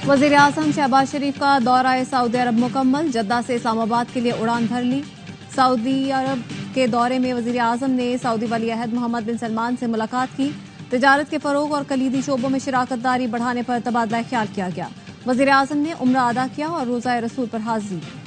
वजीर आजम शहबाज शरीफ का दौरा सऊदी अरब मुकम्मल। जद्दा से इस्लामाबाद के लिए उड़ान भर ली। सऊदी अरब के दौरे में वजीर आजम ने सऊदी वली अहद मोहम्मद बिन सलमान से मुलाकात की। तिजारत के फरोग और कलीदी शोबों में शिराकतदारी बढ़ाने पर तबादला ख्याल किया गया। वजीर आजम ने उम्रा अदा किया और रोज़ा रसूल पर हाजिरी दी।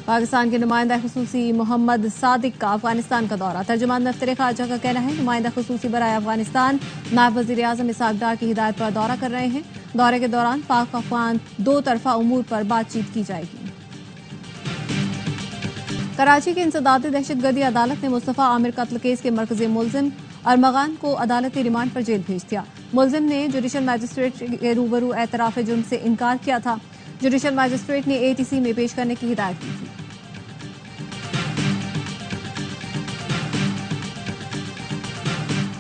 पाकिस्तान के नुमाइंदा खुसूसी मोहम्मद सादिक का अफगानिस्तान का दौरा। तर्जुमान दफ्तर खारजा का कहना है नुमाइंदा खुसूसी बराए अफगानिस्तान नायब वजीर आजम इसहाक डार की हिदायत पर दौरा कर रहे हैं। दौरे के दौरान पाक अफगान दो तरफा उमूर पर बातचीत की जाएगी। कराची की इंसदादी दहशतगर्दी अदालत ने मुस्तफा आमिर कत्ल केस के मरकजी मुलजिम अरमगान को अदालती रिमांड पर जेल भेज दिया। मुलजिम ने जुडिशल मजिस्ट्रेट के रूबरू एतराफ जुर्म से इनकार किया था। जुडिशल मजिस्ट्रेट ने एटीसी में पेश करने की हिदायत की थी।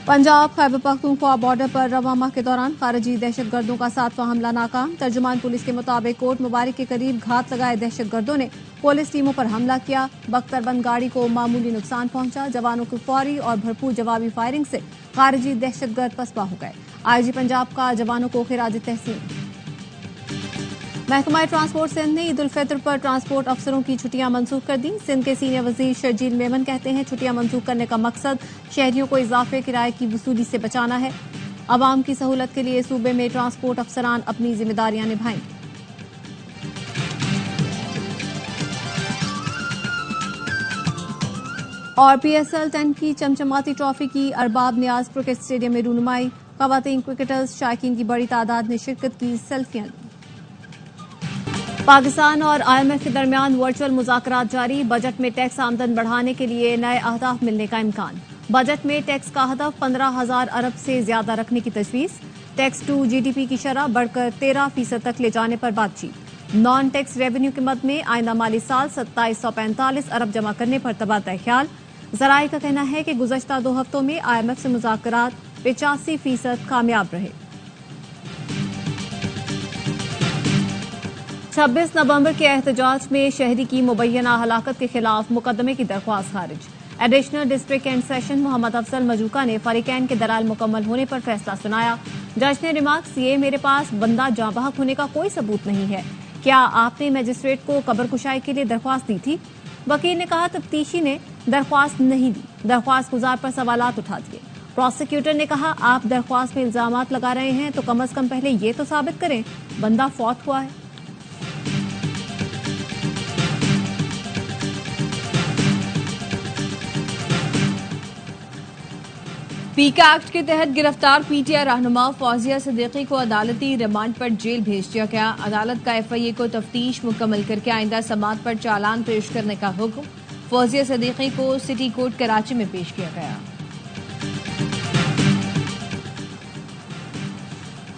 पंजाब खैबर पख्तूनख्वा बॉर्डर पर रवां माह के दौरान खारजी दहशतगर्दों का 7वां हमला नाकाम। तर्जुमान पुलिस के मुताबिक कोट मुबारक के करीब घात लगाए दहशतगर्दों ने पुलिस टीमों पर हमला किया। बख्तरबंद गाड़ी को मामूली नुकसान पहुंचा। जवानों की फौरी और भरपूर जवाबी फायरिंग से खारजी दहशतगर्द पसपा हो गए। आईजी पंजाब का जवानों को खिराज तहसीन। महकमा ट्रांसपोर्ट सिंध ने ईद उल फितर पर ट्रांसपोर्ट अफसरों की छुट्टियां मंसूख कर दी। सिंध के सीनियर वजीर शर्जील मेमन कहते हैं छुट्टियां मंसूख करने का मकसद शहरियों को इजाफे किराए की वसूली से बचाना है। अवाम की सहूलत के लिए सूबे में ट्रांसपोर्ट अफसरान अपनी जिम्मेदारियां निभाएंगे। और PSL 10 की चमचमाती ट्रॉफी की अरबाब नियाज क्रिकेट स्टेडियम में रूनुमाई। खवातीन क्रिकेटर्स शायकीन की बड़ी तादाद ने शिरकत की। सेल्फियां ली। पाकिस्तान और IMF के दरमियान वर्चुअल मुज़ाकरात जारी। बजट में टैक्स आमदन बढ़ाने के लिए नए अहदाफ मिलने का इम्कान। बजट में टैक्स का हदफ 15,000 अरब से ज्यादा रखने की तजवीज़। टैक्स टू GDP की शरह बढ़कर 13% तक ले जाने पर बातचीत। नॉन टैक्स रेवेन्यू के मद में आइंदा माली साल 2745 अरब जमा करने पर तबादला ख्याल। ज़राए का कहना है कि गुज़श्ता 2 हफ्तों में IMF से मुज़ाकरात 85% कामयाब रहे। 26 नवंबर के एहतजाज में शहरी की मुबैना हलाकत के खिलाफ मुकदमे की दरख्वास्त खारिज। Additional district and session Mohammad Afzal मजूका ने फरीकैन के दलाल मुकम्मल होने पर फैसला सुनाया। जज ने रिमार्क्स किए, मेरे पास बंदा जांबहक होने का कोई सबूत नहीं है। क्या आपने मजिस्ट्रेट को कब्र कुशाई के लिए दरख्वास्त दी थी? वकील ने कहा तफ्तीशी ने दरख्वास्त नहीं दी। दरख्वास्त गुजार पर सवालात उठा दिए। प्रोसिक्यूटर ने कहा आप दरख्वास्त में इल्जामात लगा रहे हैं तो कम अज कम पहले ये तो साबित करें बंदा फौत हुआ है। पीका एक्ट के तहत गिरफ्तार PTI रहनुमा फौजिया सदीकी को अदालती रिमांड पर जेल भेज दिया गया। अदालत का FIA को तफ्तीश मुकम्मल करके आइंदा समाअत पर चालान पेश करने का हुक्म। फौजिया सदीकी को सिटी कोर्ट कराची में पेश किया गया।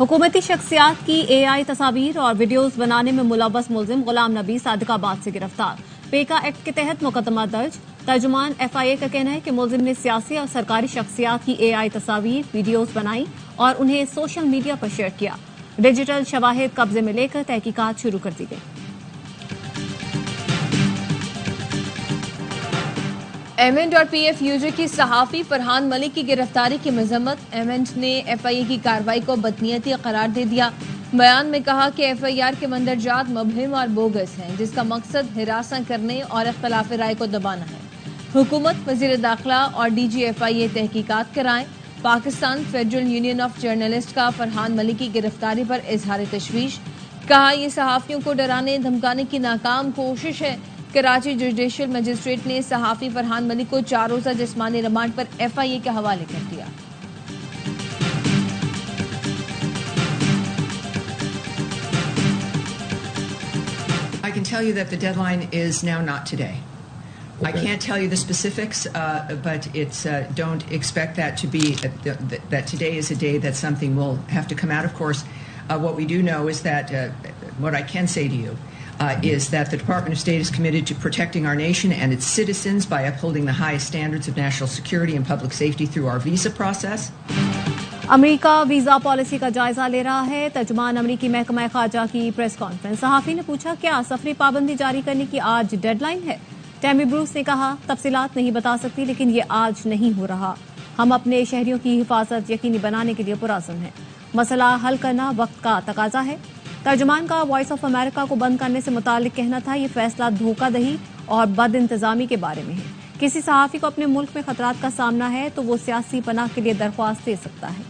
हुकूमती शख्सियात की AI तस्वीर और वीडियोज बनाने में मुलव्वस मुलजिम गुलाम नबी सादिकाबाद से गिरफ्तार। पेका एक्ट के तहत मुकदमा दर्ज। तर्जुमान FIA का कहना है कि मुलजिम ने सियासी और सरकारी शख्सियात की AI तस्वीर वीडियोज बनाई और उन्हें सोशल मीडिया पर शेयर किया। डिजिटल शवाहिद कब्जे में लेकर तहकीकात शुरू कर दी गई। एमेंट और PFUJ की सहाफी फरहान मलिक की गिरफ्तारी की मजम्मत। एमेंट ने FIA की कार्रवाई को बदनीयती करार दे दिया। बयान में कहा कि FIR के मंदरजात मुबहिम और बोगस हैं, जिसका मकसद हिरासत करने और इख्तिलाफ राय को दबाना है। हुकूमत, वजीर दाखिला और DG FIA तहकीकात कराएं। Pakistan federal union of journalist का फरहान मलिक की गिरफ्तारी पर इजहार तशवीश। कहा यह सहाफियों को डराने धमकाने की नाकाम कोशिश है। कराची जुडिशल मजिस्ट्रेट ने सहाफी फरहान मलिक को 4 रोज़ा जिस्मानी रिमांड पर FIA के हवाले कर दिया। I can tell you that the deadline is now not today. Okay. I can't tell you the specifics, but it's don't expect that to be that today is a day that something will have to come out. Of course, what we do know is that what I can say to you is that the Department of State is committed to protecting our nation and its citizens by upholding the highest standards of national security and public safety through our visa process. America visa policy का जायजा ले रहा है। तर्जुमान अमरीकी महकमा खारजा की press conference. सहाफी ने पूछा क्या सफरी पाबंदी जारी करने की आज डेडलाइन है? टैमी ब्रूस ने कहा तफसीलात नहीं बता सकती, लेकिन ये आज नहीं हो रहा। हम अपने शहरियों की हिफाजत यकीनी बनाने के लिए पुरअज़्म हैं। مسئلہ حل کرنا وقت کا تقاضا ہے۔ ترجمان کا وائس آف امریکہ کو بند کرنے سے متعلق کہنا تھا، یہ فیصلہ دھوکہ دہی اور بد انتظامی کے بارے میں ہے۔ کسی صحافی کو اپنے ملک میں خطرات کا سامنا ہے تو وہ سیاسی پناہ کے لیے درخواست دے سکتا ہے۔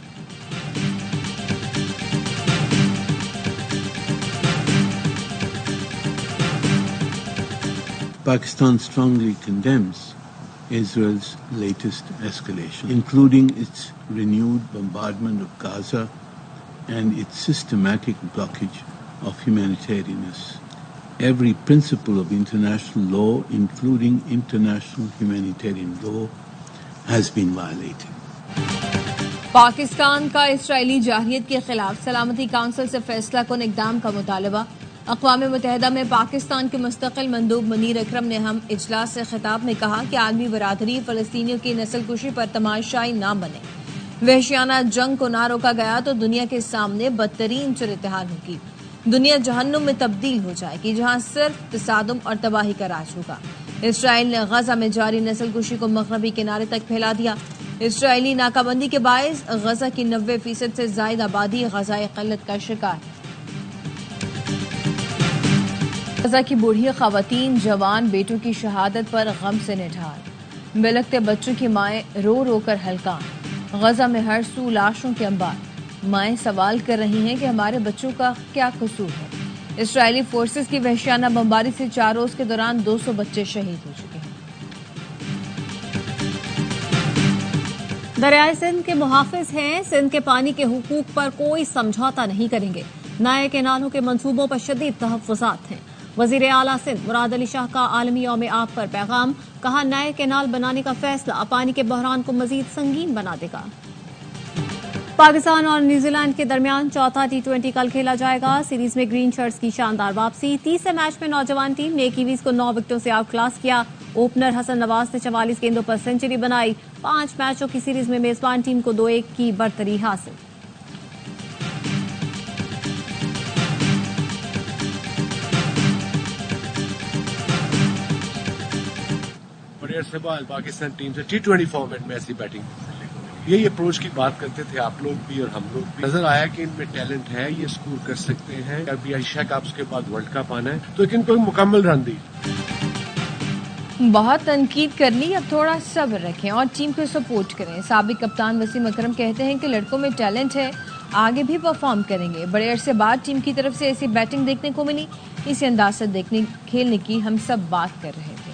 Pakistan strongly condemns Israel's latest escalation, including its renewed bombardment of Gaza and its systematic blockage of humanitarianness. Every principle of international law, including international humanitarian law, has been violated. Pakistan کا اسرائیلی جارحیت کے خلاف سلامتی کونسل سے فیصلہ کن اقدام کا مطالبہ۔ اقوام متحدہ میں پاکستان کے مستقل مندوب منیر اکرم نے ہم اجلاس سے خطاب میں کہا کہ عالمی برادری فلسطینیوں کی نسل کشی پر تماشائی نہ بنے۔ وحشیانہ جنگ کو نہ روکا گیا تو دنیا کے سامنے بدترین صورتحال ہوگی۔ دنیا جہنم میں تبدیل ہو جائے گی جہاں صرف تصادم اور تباہی کا راج ہوگا۔ اسرائیل نے غزہ میں جاری نسل کشی کو مغربی کنارے تک پھیلا دیا۔ اسرائیلی ناکہ بندی کے باعث غزہ کی 90% سے زائد آبادی غذائی قلت کا شکار ہے۔ غزہ کی بوڑھی خواتین جوان بیٹوں کی شہادت پر غم سے نڈھال، بلکتے بچوں کی مائیں رو رو کر ہلکان۔ غزہ میں ہر سو لاشوں کے انبار، مائیں سوال کر رہی ہیں کہ ہمارے بچوں کا کیا قصور ہے۔ اسرائیلی فورسز کی وحشیانہ بمباری سے 4 روز کے دوران 200 بچے شہید ہو چکے ہیں۔ دریائے سندھ کے محافظ ہیں، سندھ کے پانی کے حقوق پر کوئی سمجھوتا نہیں کریں گے۔ نئے کینالوں کے منصوبوں پر شدید تحفظات ہیں۔ وزیر اعلیٰ سندھ مراد علی شاہ کا عالمی یوم آب پر پیغام، کہا نئے کینال بنانے کا فیصلہ پانی کے بحران کو مزید سنگین بنا دے گا۔ پاکستان اور نیوزی لینڈ کے درمیان چوتھا T20 کل کھیلا جائے گا۔ سیریز میں گرین شرٹس کی شاندار واپسی۔ تیسرے میچ میں نوجوان ٹیم نے کیویز کو 9 وکٹوں سے آؤٹ کلاس کیا۔ اوپنر حسن نواز نے 44 گیندوں پر سنچری بنائی۔ 5 میچوں کی سیریز میں میزبان ٹیم کو 2-1 کی برتری حاصل۔ بڑے عرصے بعد پاکستان ٹیم سے T20 فارمیٹ میں ایسی بیٹنگ، یہی اپروچ کی بات کرتے تھے آپ لوگ بھی اور ہم لوگ بھی۔ نظر آیا کہ ان میں ٹیلنٹ ہے، یہ اسکور کر سکتے ہیں۔ ابھی ایشیا کپس کے بعد ورلڈ کپ آنا ہے تو ان کو مکمل رن دی۔ بہت تنقید کر لی، اب تھوڑا صبر رکھیں اور ٹیم کو سپورٹ کریں۔ سابق کپتان وسیم اکرم کہتے ہیں کہ لڑکوں میں ٹیلنٹ ہے، آگے بھی پرفارم کریں گے۔ بڑے عرصے بعد ٹیم کی طرف سے ایسی بیٹنگ دیکھنے کو ملی، اسی انداز سے کھیلنے کی ہم سب بات کر رہے تھے۔